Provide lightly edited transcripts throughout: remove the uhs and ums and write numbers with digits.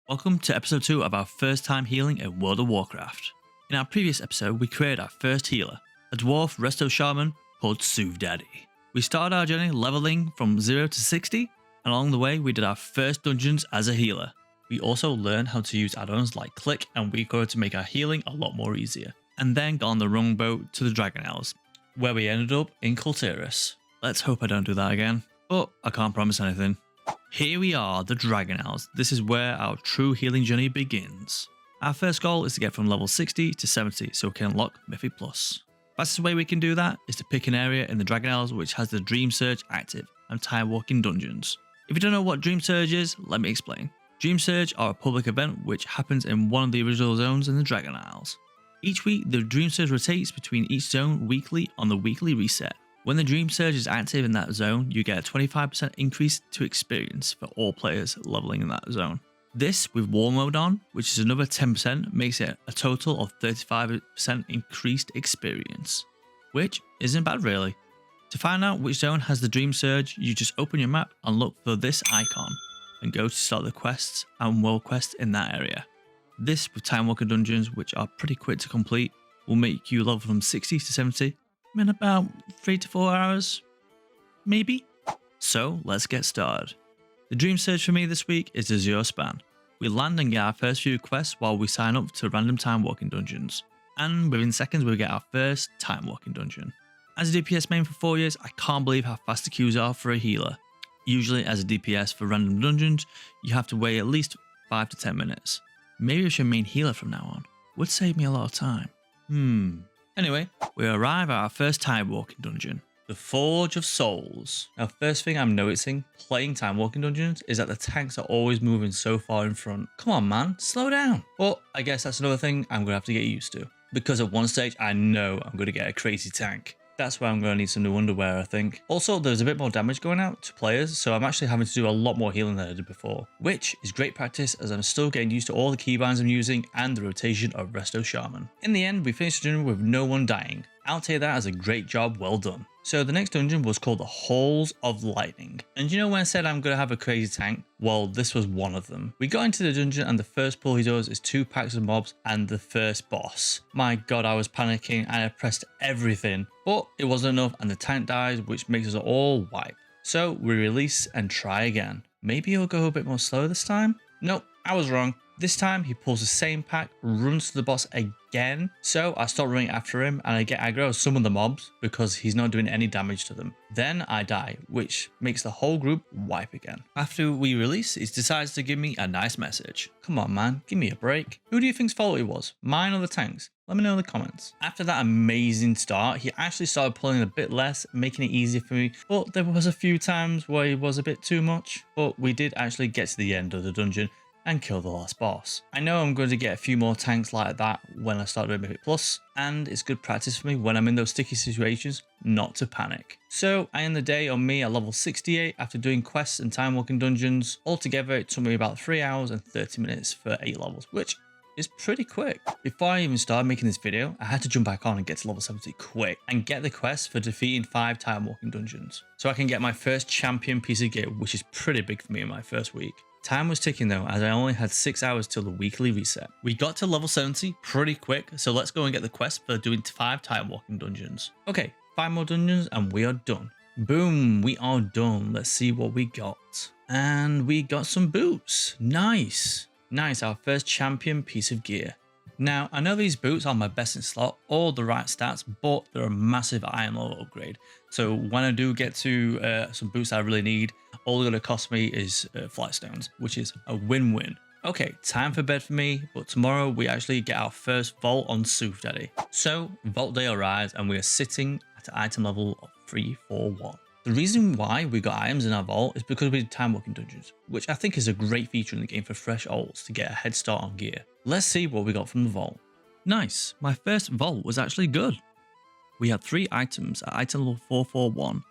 Welcome to episode 2 of our first time healing in World of Warcraft. In our previous episode, we created our first healer, a dwarf resto shaman called SoothDaddy. We started our journey leveling from 0 to 60, and along the way we did our first dungeons as a healer. We also learned how to use add-ons like Click and WeCore to make our healing a lot more easier, and then got on the wrong boat to the Dragon Isles, where we ended up in Kultiris. Let's hope I don't do that again, but I can't promise anything. Here we are, the Dragon Isles. This is where our true healing journey begins. Our first goal is to get from level 60 to 70 so we can unlock Mythic Plus. Fastest way we can do that is to pick an area in the Dragon Isles which has the Dream Surge active and time walking dungeons. If you don't know what Dream Surge is, let me explain. Dream Surge are a public event which happens in one of the original zones in the Dragon Isles. Each week, the Dream Surge rotates between each zone weekly on the weekly reset. When the Dream Surge is active in that zone, you get a 25% increase to experience for all players leveling in that zone. This, with War Mode on, which is another 10%, makes it a total of 35% increased experience. Which isn't bad really. To find out which zone has the Dream Surge, you just open your map and look for this icon, and go to start the quests and world quests in that area. This, with Time Walker dungeons, which are pretty quick to complete, will make you level from 60 to 70 in about 3 to 4 hours, maybe? So let's get started. The Dream Surge for me this week is the Zero Span. We land and get our first few quests while we sign up to random time walking dungeons, and within seconds we'll get our first time walking dungeon. As a DPS main for 4 years, I can't believe how fast the queues are for a healer. Usually as a DPS for random dungeons, you have to wait at least 5 to 10 minutes. Maybe I should main healer from now on. Would save me a lot of time. Anyway, we arrive at our first time walking dungeon, the Forge of Souls. Now, first thing I'm noticing playing time walking dungeons is that the tanks are always moving so far in front. Come on, man, slow down. But I guess that's another thing I'm gonna have to get used to, because at one stage I know I'm gonna get a crazy tank. That's why I'm going to need some new underwear, I think. Also, there's a bit more damage going out to players, so I'm actually having to do a lot more healing than I did before, which is great practice as I'm still getting used to all the keybinds I'm using and the rotation of Resto Shaman. In the end, we finished the dungeon with no one dying. I'll take that as a great job well done. So the next dungeon was called the Halls of Lightning. And you know when I said I'm going to have a crazy tank? Well, this was one of them. We got into the dungeon and the first pull he does is 2 packs of mobs and the first boss. My god, I was panicking and I pressed everything, but it wasn't enough and the tank dies, which makes us all wipe. So we release and try again. Maybe he'll go a bit more slow this time? Nope, I was wrong. This time he pulls the same pack, runs to the boss again, so I start running after him and I get aggro of some of the mobs because he's not doing any damage to them. Then I die, which makes the whole group wipe again. After we release, he decides to give me a nice message. Come on man, give me a break. Who do you think's fault it was? Mine or the tanks? Let me know in the comments. After that amazing start, he actually started pulling a bit less, making it easier for me, but there was a few times where he was a bit too much, but we did actually get to the end of the dungeon and kill the last boss. I know I'm going to get a few more tanks like that when I start doing Mythic Plus, and it's good practice for me when I'm in those sticky situations not to panic. So I end the day on me at level 68 after doing quests and time walking dungeons. Altogether it took me about 3 hours and 30 minutes for 8 levels, which is pretty quick. Before I even started making this video, I had to jump back on and get to level 70 quick and get the quest for defeating 5 time walking dungeons, so I can get my first champion piece of gear, which is pretty big for me in my first week. Time was ticking though, as I only had 6 hours till the weekly reset. We got to level 70 pretty quick, so let's go and get the quest for doing 5 time walking dungeons. Okay, 5 more dungeons and we are done. Boom, we are done. Let's see what we got. And we got some boots. Nice. Nice, our first champion piece of gear. Now, I know these boots are my best in slot, all the right stats, but they're a massive iron level upgrade. So when I do get to some boots I really need, all they're going to cost me is flight stones, which is a win-win. Okay, time for bed for me, but tomorrow we actually get our first vault on SoothDaddy. So, vault day arrives and we are sitting at an item level of 341. The reason why we got items in our vault is because we did time walking dungeons, which I think is a great feature in the game for fresh olds to get a head start on gear. Let's see what we got from the vault. Nice, my first vault was actually good. We had 3 items at item level 441,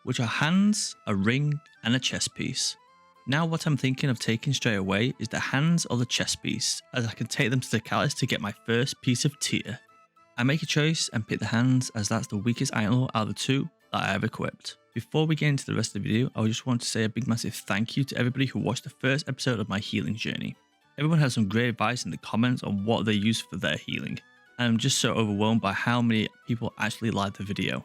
which are hands, a ring, and a chest piece. Now what I'm thinking of taking straight away is the hands or the chest piece, as I can take them to the Callus to get my first piece of tier. I make a choice and pick the hands as that's the weakest item out of the 2 that I have equipped. Before we get into the rest of the video, I just want to say a big massive thank you to everybody who watched the first episode of my healing journey. Everyone has some great advice in the comments on what they use for their healing. And I'm just so overwhelmed by how many people actually like the video.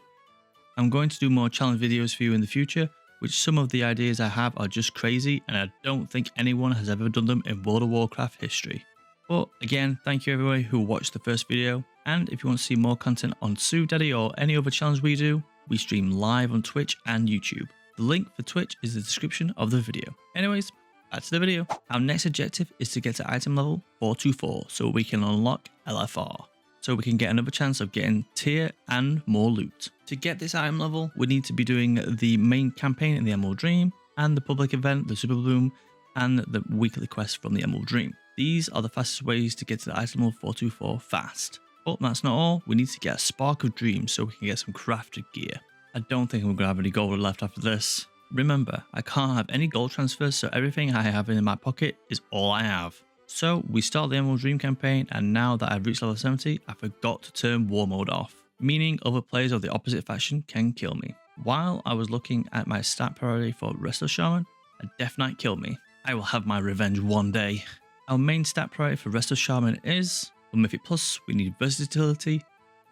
I'm going to do more challenge videos for you in the future, which some of the ideas I have are just crazy and I don't think anyone has ever done them in World of Warcraft history. But again, thank you everybody who watched the first video, and if you want to see more content on SoothDaddy or any other challenge we do, we stream live on Twitch and YouTube. The link for Twitch is in the description of the video. Anyways, back to the video. Our next objective is to get to item level 424 so we can unlock LFR. So we can get another chance of getting tier and more loot. To get this item level, we need to be doing the main campaign in the Emerald Dream, and the public event, the Super Bloom, and the weekly quest from the Emerald Dream. These are the fastest ways to get to the item level 424 fast. But that's not all, we need to get a Spark of Dreams so we can get some crafted gear. I don't think I'm going to have any gold left after this. Remember, I can't have any gold transfers, so everything I have in my pocket is all I have. So we start the Emerald Dream campaign, and now that I've reached level 70, I forgot to turn war mode off, meaning other players of the opposite faction can kill me. While I was looking at my stat priority for Resto Shaman, a Death Knight killed me. I will have my revenge one day. Our main stat priority for Resto Shaman is, for Mythic Plus, we need Versatility,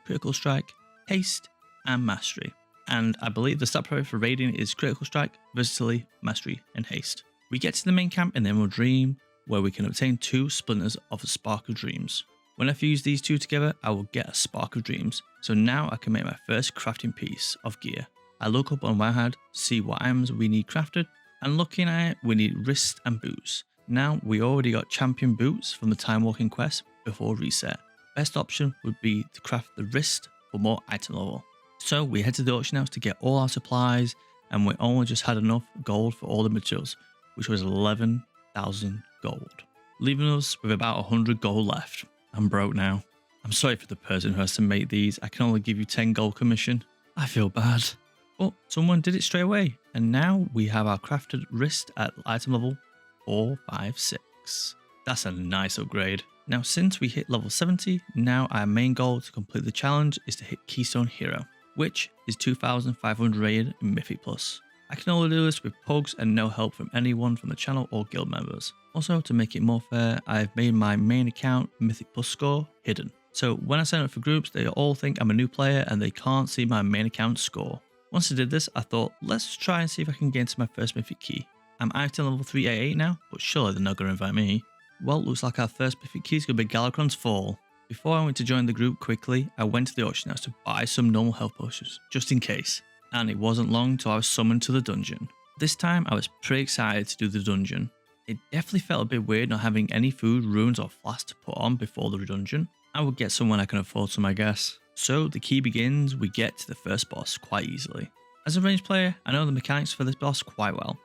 Critical Strike, Haste, and Mastery. And I believe the stat priority for Raiding is Critical Strike, Versatility, Mastery, and Haste. We get to the main camp in the Emerald Dream, where we can obtain 2 splinters of the Spark of Dreams. When I fuse these 2 together, I will get a Spark of Dreams, so now I can make my first crafting piece of gear. I look up on Wowhead to see what items we need crafted, and looking at it, we need wrist and boots. Now we already got champion boots from the timewalking quest before reset. Best option would be to craft the wrist for more item level. So we head to the auction house to get all our supplies, and we only just had enough gold for all the materials, which was 11,000 gold, leaving us with about 100 gold left. I'm broke now. I'm sorry for the person who has to make these. I can only give you 10 gold commission. I feel bad. But someone did it straight away, and now we have our crafted wrist at item level 456. That's a nice upgrade. Now since we hit level 70, now our main goal to complete the challenge is to hit Keystone Hero, which is 2,500 rated in Mythic Plus. I can only do this with pugs and no help from anyone from the channel or guild members. Also, to make it more fair, I've made my main account Mythic Plus score hidden. So when I sign up for groups, they all think I'm a new player and they can't see my main account score. Once I did this, I thought, let's try and see if I can get into my first Mythic key. I'm item level 388 now, but surely they're not going to invite me. Well, looks like our first Mythic key is going to be Galakron's Fall. Before I went to join the group quickly, I went to the auction house to buy some normal health potions, just in case. And it wasn't long till I was summoned to the dungeon. This time I was pretty excited to do the dungeon. It definitely felt a bit weird not having any food, runes or flasks to put on before the dungeon. I would get some when I can afford some, I guess. So the key begins, we get to the first boss quite easily. As a ranged player, I know the mechanics for this boss quite well.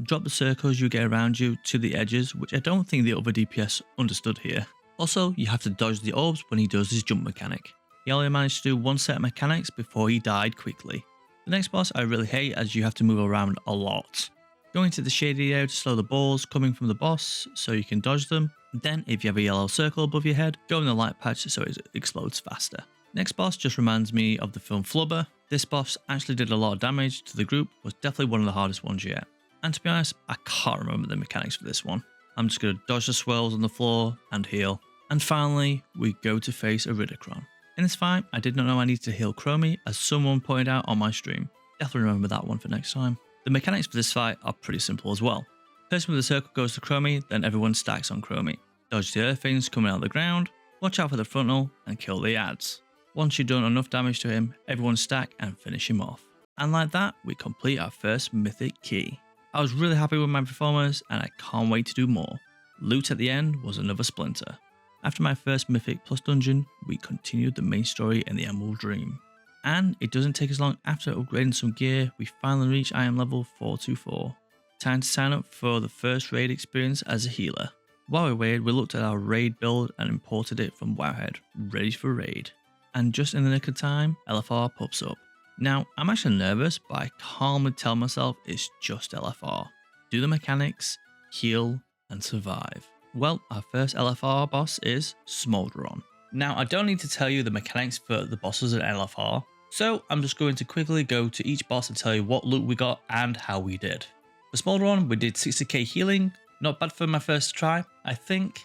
Drop the circles you get around you to the edges, which I don't think the other DPS understood here. Also, you have to dodge the orbs when he does his jump mechanic. He only managed to do one set of mechanics before he died quickly. The next boss I really hate, as you have to move around a lot. Going to the shady area to slow the balls coming from the boss so you can dodge them. Then if you have a yellow circle above your head, go in the light patch so it explodes faster. Next boss just reminds me of the film Flubber. This boss actually did a lot of damage to the group, was definitely one of the hardest ones yet. And to be honest, I can't remember the mechanics for this one. I'm just going to dodge the swirls on the floor and heal. And finally, we go to face Amirdrassil. In this fight, I did not know I needed to heal Chromie, as someone pointed out on my stream. Definitely remember that one for next time. The mechanics for this fight are pretty simple as well. Person with the circle goes to Chromie, then everyone stacks on Chromie. Dodge the earth things coming out of the ground, watch out for the frontal, and kill the ads. Once you've done enough damage to him, everyone stack and finish him off. And like that, we complete our first mythic key. I was really happy with my performance, and I can't wait to do more. Loot at the end was another splinter. After my first Mythic Plus dungeon, we continued the main story in the Emerald Dream. And it doesn't take as long after upgrading some gear, we finally reach item level 424. Time to sign up for the first raid experience as a healer. While we waited, we looked at our raid build and imported it from Wowhead, ready for raid. And just in the nick of time, LFR pops up. Now, I'm actually nervous, but I calmly tell myself it's just LFR. Do the mechanics, heal, and survive. Well, our first LFR boss is Smolderon. Now, I don't need to tell you the mechanics for the bosses in LFR, so I'm just going to quickly go to each boss and tell you what loot we got and how we did. For Smolderon, we did 60k healing, Not bad for my first try, I think.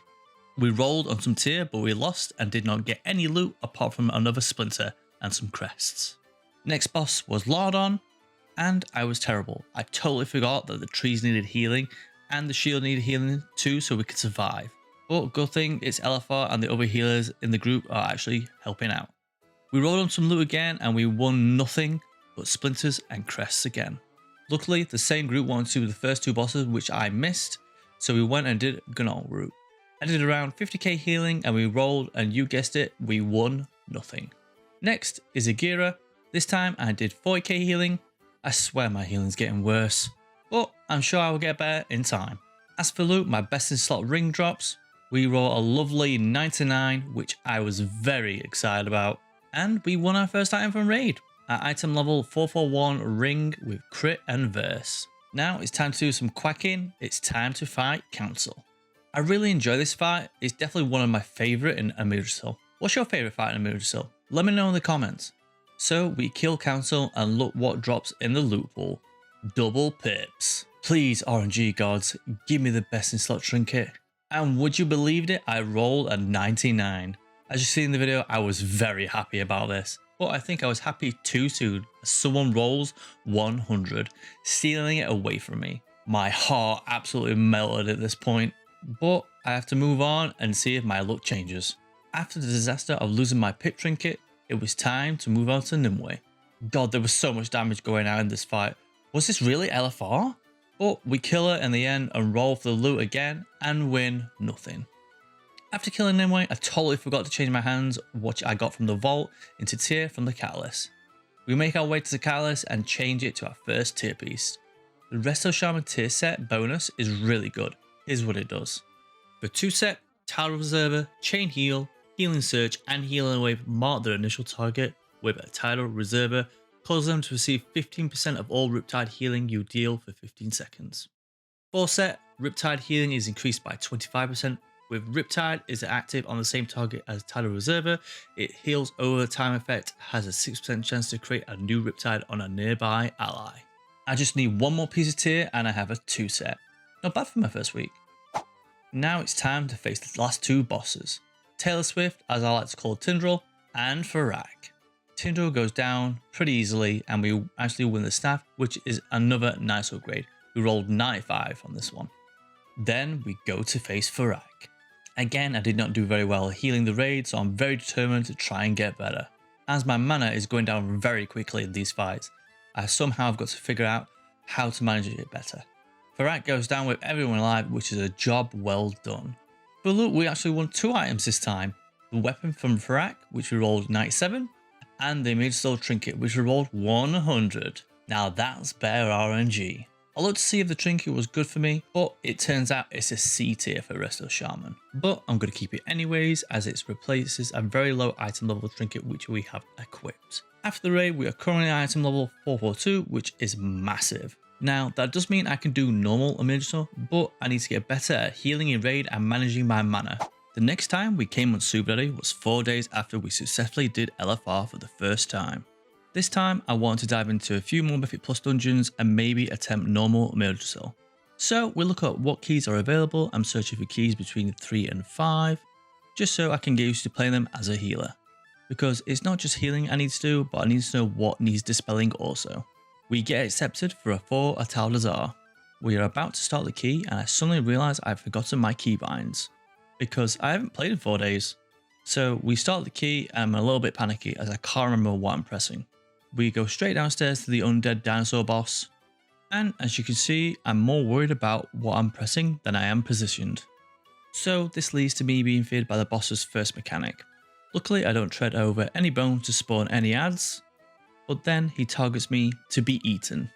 We rolled on some tier, but we lost and did not get any loot apart from another splinter and some crests. Next boss was Lardon, and I was terrible. I totally forgot that the trees needed healing and the shield needed healing too, so we could survive. But good thing it's LFR and the other healers in the group are actually helping out. We rolled on some loot again and we won nothing but splinters and crests again. Luckily, the same group wanted to do the first two bosses, which I missed, so we went and did Gunnar route. I did around 50k healing and we rolled, and you guessed it, we won nothing. Next is Agira. This time I did 40k healing. I swear my healing's getting worse, but I'm sure I will get better in time. As for loot, my best in slot ring drops. We roll a lovely 99, which I was very excited about. And we won our first item from raid. Our item level 441 ring with crit and verse. Now it's time to do some quacking. It's time to fight Council. I really enjoy this fight. It's definitely one of my favourite in Amirdrassil. What's your favourite fight in Amirdrassil? Let me know in the comments. So we kill Council and look what drops in the loot pool. Double pips. Please RNG gods, give me the best in slot trinket. And would you believe it, I rolled a 99. As you see in the video, I was very happy about this. But I think I was happy too soon as someone rolls 100, stealing it away from me. My heart absolutely melted at this point. But I have to move on and see if my luck changes. After the disaster of losing my pip trinket, it was time to move on to Nimue. God, there was so much damage going out in this fight. Was this really LFR? But we kill her in the end and roll for the loot again and win nothing. After killing Nimue, I totally forgot to change my hands, which I got from the vault, into tier from the catalyst. We make our way to the catalyst and change it to our first tier piece. The Resto Shaman tier set bonus is really good. Here's what it does. For 2 set, Tidal Reserver, Chain Heal, Healing Surge and Healing Wave mark their initial target with a Tidal Reserver, cause them to receive 15% of all Riptide healing you deal for 15 seconds. 4 set, Riptide healing is increased by 25%. With Riptide is active on the same target as Tidal Reserver, it heals over the time effect, has a 6% chance to create a new Riptide on a nearby ally. I just need one more piece of tier and I have a 2 set. Not bad for my first week. Now it's time to face the last 2 bosses. Taylor Swift, as I like to call Tindril, and Farak. Tindril goes down pretty easily and we actually win the staff, which is another nice upgrade. We rolled 95 on this one. Then we go to face Farak. Again, I did not do very well healing the raid, so I'm very determined to try and get better. As my mana is going down very quickly in these fights, I somehow have got to figure out how to manage it better. Farak goes down with everyone alive, which is a job well done. But look, we actually won 2 items this time. The weapon from Farak, which we rolled 97, and the Amirdrassil trinket, which we rolled 100. Now that's better RNG. I looked to see if the trinket was good for me, but it turns out it's a C tier for Resto Shaman. But I'm going to keep it anyways, as it replaces a very low item level trinket which we have equipped. After the raid, we are currently item level 442, which is massive. Now, that does mean I can do normal Amirdrassil, but I need to get better at healing in raid and managing my mana. The next time we came on SoothDaddy was 4 days after we successfully did LFR for the first time. This time, I want to dive into a few more Mythic Plus dungeons and maybe attempt normal Amirdrassil. So we look at what keys are available. I'm searching for keys between 3 and 5, just so I can get used to playing them as a healer. Because it's not just healing I need to do, but I need to know what needs dispelling also. We get accepted for a 4 Atal Dazar. We are about to start the key and I suddenly realise I've forgotten my keybinds. Because I haven't played in 4 days. So we start the key and I'm a little bit panicky as I can't remember what I'm pressing. We go straight downstairs to the undead dinosaur boss. And as you can see, I'm more worried about what I'm pressing than I am positioned. So this leads to me being feared by the boss's first mechanic. Luckily I don't tread over any bones to spawn any ads. But then he targets me to be eaten.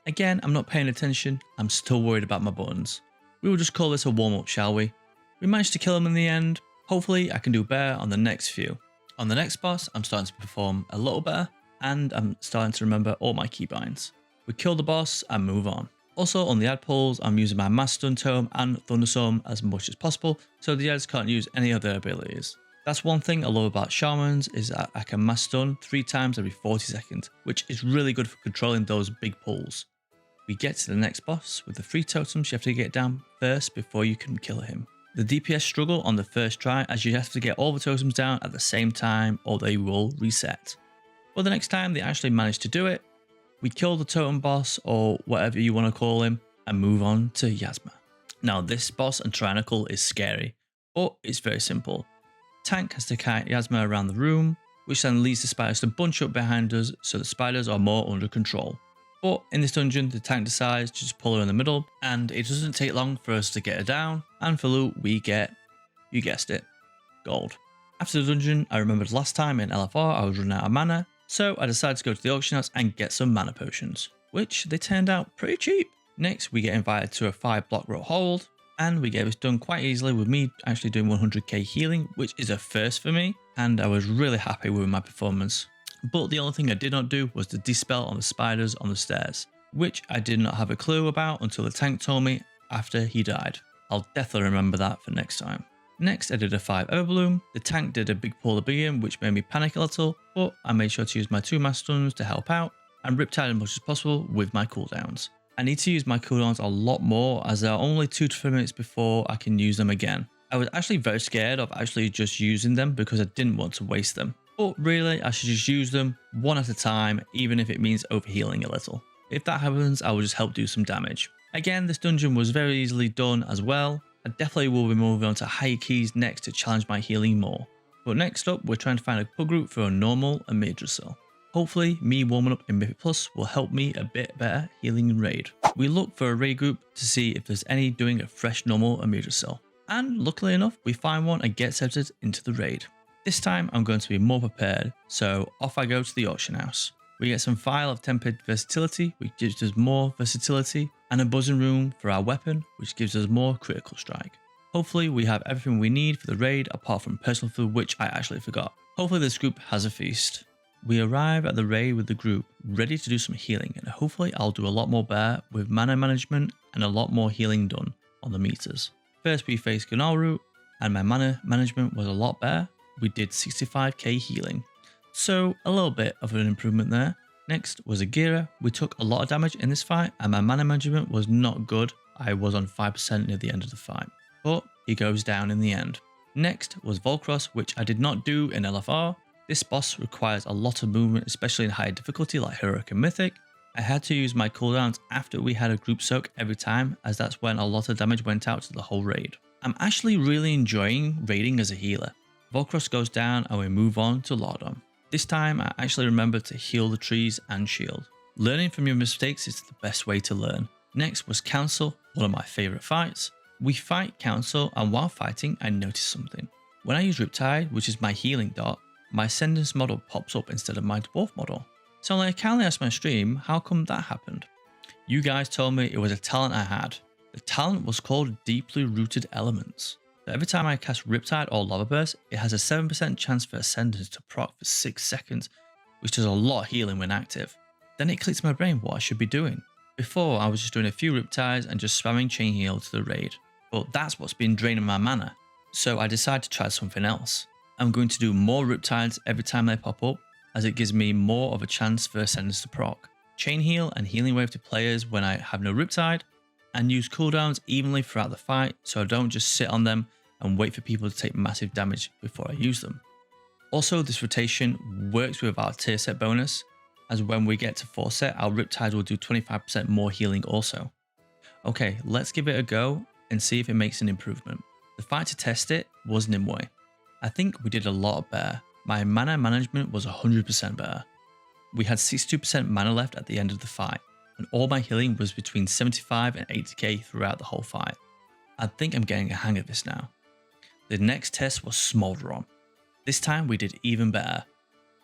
Again, I'm not paying attention, I'm still worried about my buttons. We will just call this a warm up, shall we? We managed to kill him in the end. Hopefully I can do better on the next few. On the next boss, I'm starting to perform a little better and I'm starting to remember all my keybinds. We kill the boss and move on. Also on the ad pulls, I'm using my Mass Stun Tome and Thunderstorm as much as possible so the ads can't use any of their abilities. That's one thing I love about Shamans is that I can Mass Stun 3 times every 40 seconds, which is really good for controlling those big pulls. we get to the next boss with the 3 totems you have to get down first before you can kill him. The DPS struggle on the first try as you have to get all the totems down at the same time or they will reset. But the next time they actually manage to do it, we kill the totem boss or whatever you want to call him and move on to Yasma. Now this boss and Tyrannical is scary, but it's very simple. Tank has to kite Yasma around the room, which then leads the spiders to bunch up behind us so the spiders are more under control. But in this dungeon, the tank decides to just pull her in the middle, and it doesn't take long for us to get her down, and for loot we get, you guessed it, gold. After the dungeon, I remembered last time in LFR I was running out of mana, so I decided to go to the auction house and get some mana potions, which they turned out pretty cheap. Next, we get invited to a 5 block row hold, and we get this done quite easily with me actually doing 100k healing, which is a first for me, and I was really happy with my performance. But the only thing I did not do was the dispel on the spiders on the stairs, which I did not have a clue about until the tank told me after he died. I'll definitely remember that for next time. Next I did a 5 Everbloom, the tank did a big pull at the beginning which made me panic a little, but I made sure to use my 2 mass stuns to help out, and Riptide as much as possible with my cooldowns. I need to use my cooldowns a lot more as there are only 2 to 3 minutes before I can use them again. I was actually very scared of actually just using them because I didn't want to waste them. But really, I should just use them one at a time, even if it means overhealing a little. If that happens, I will just help do some damage. Again, this dungeon was very easily done as well. I definitely will be moving on to higher keys next to challenge my healing more. But next up, we're trying to find a pug route for a normal Amirdrassil. Hopefully, me warming up in Mythic Plus will help me a bit better healing in raid. We look for a raid group to see if there's any doing a fresh normal Amirdrassil. And luckily enough, we find one and get accepted into the raid. This time I'm going to be more prepared, so off I go to the auction house. We get some Vial of Tempered Versatility, which gives us more versatility, and a Buzzing Rune for our weapon, which gives us more critical strike. Hopefully we have everything we need for the raid apart from personal food, which I actually forgot. Hopefully this group has a feast. We arrive at the raid with the group, ready to do some healing, and hopefully I'll do a lot more better with mana management and a lot more healing done on the meters. First we faced Gunnaru, and my mana management was a lot better. We did 65k healing, so a little bit of an improvement there. Next was Agira. We took a lot of damage in this fight and my mana management was not good. I was on 5% near the end of the fight, but he goes down in the end. Next was Volcross, which I did not do in LFR. This boss requires a lot of movement, especially in higher difficulty like Heroic and Mythic. I had to use my cooldowns after we had a group soak every time, as that's when a lot of damage went out to the whole raid. I'm actually really enjoying raiding as a healer. Volcross goes down and we move on to Lardom. This time I actually remembered to heal the trees and shield. Learning from your mistakes is the best way to learn. Next was Council, one of my favourite fights. We fight Council and while fighting I noticed something. When I use Riptide, which is my healing dot, my Ascendance model pops up instead of my Dwarf model. So I kindly asked my stream how come that happened. You guys told me it was a talent I had. The talent was called Deeply Rooted Elements. Every time I cast Riptide or Lava Burst, it has a 7% chance for Ascendance to proc for 6 seconds, which does a lot of healing when active. Then it clicks in my brain what I should be doing. Before, I was just doing a few Riptides and just spamming Chain Heal to the raid, but that's what's been draining my mana, so I decided to try something else. I'm going to do more Riptides every time they pop up, as it gives me more of a chance for Ascendance to proc. Chain Heal and Healing Wave to players when I have no Riptide, and use cooldowns evenly throughout the fight so I don't just sit on them and wait for people to take massive damage before I use them. Also, this rotation works with our tier set bonus, as when we get to 4 set, our Riptide will do 25% more healing also. Okay, let's give it a go and see if it makes an improvement. The fight to test it was Nimue. I think we did a lot better. My mana management was 100% better. We had 62% mana left at the end of the fight, and all my healing was between 75 and 80k throughout the whole fight. I think I'm getting a hang of this now. The next test was Smolderon. This time we did even better.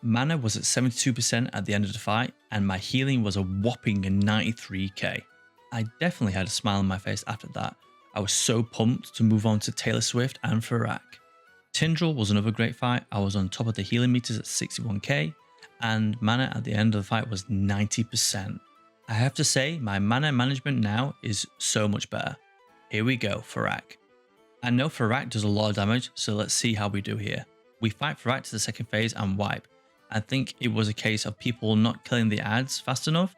Mana was at 72% at the end of the fight, and my healing was a whopping 93k. I definitely had a smile on my face after that. I was so pumped to move on to Taylor Swift and Farak. Tindril was another great fight. I was on top of the healing meters at 61k, and mana at the end of the fight was 90%. I have to say, my mana management now is so much better. Here we go, Farak. I know Farak does a lot of damage, so let's see how we do here. We fight Farak to the second phase and wipe. I think it was a case of people not killing the ads fast enough,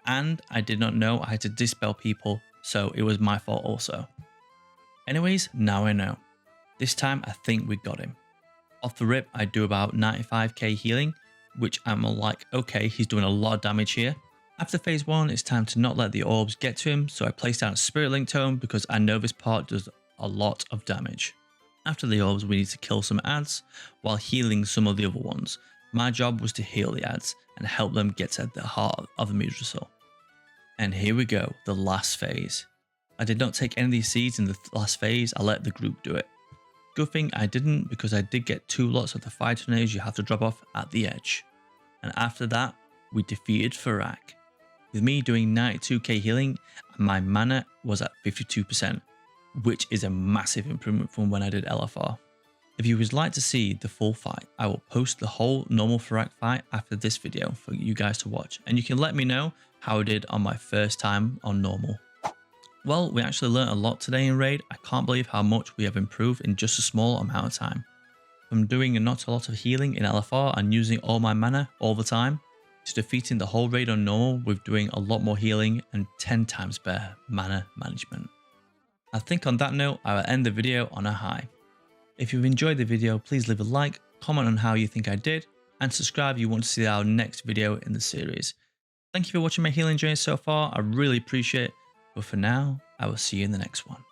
and I did not know I had to dispel people, so it was my fault also. Anyways, now I know. This time I think we got him. Off the rip, I do about 95k healing, which I'm like, okay, he's doing a lot of damage here. After phase 1, it's time to not let the orbs get to him, so I place down a Spirit Link Tome because I know this part does a lot of damage. After the orbs, we need to kill some ads while healing some of the other ones. My job was to heal the ads and help them get to the heart of Amirdrassil. And here we go, the last phase. I did not take any of these seeds in the last phase, I let the group do it. Good thing I didn't, because I did get 2 lots of the fire tornadoes you have to drop off at the edge. And after that, we defeated Farak. With me doing 92k healing, my mana was at 52%, which is a massive improvement from when I did LFR. If you would like to see the full fight, I will post the whole normal Farak fight after this video for you guys to watch, and you can let me know how I did on my first time on normal. Well, we actually learned a lot today in Raid. I can't believe how much we have improved in just a small amount of time. From doing not a lot of healing in LFR and using all my mana all the time, to defeating the whole raid on normal with doing a lot more healing and 10 times better mana management. I think on that note, I will end the video on a high. If you've enjoyed the video, please leave a like, comment on how you think I did, and subscribe if you want to see our next video in the series. Thank you for watching my healing journey so far, I really appreciate it, but for now, I will see you in the next one.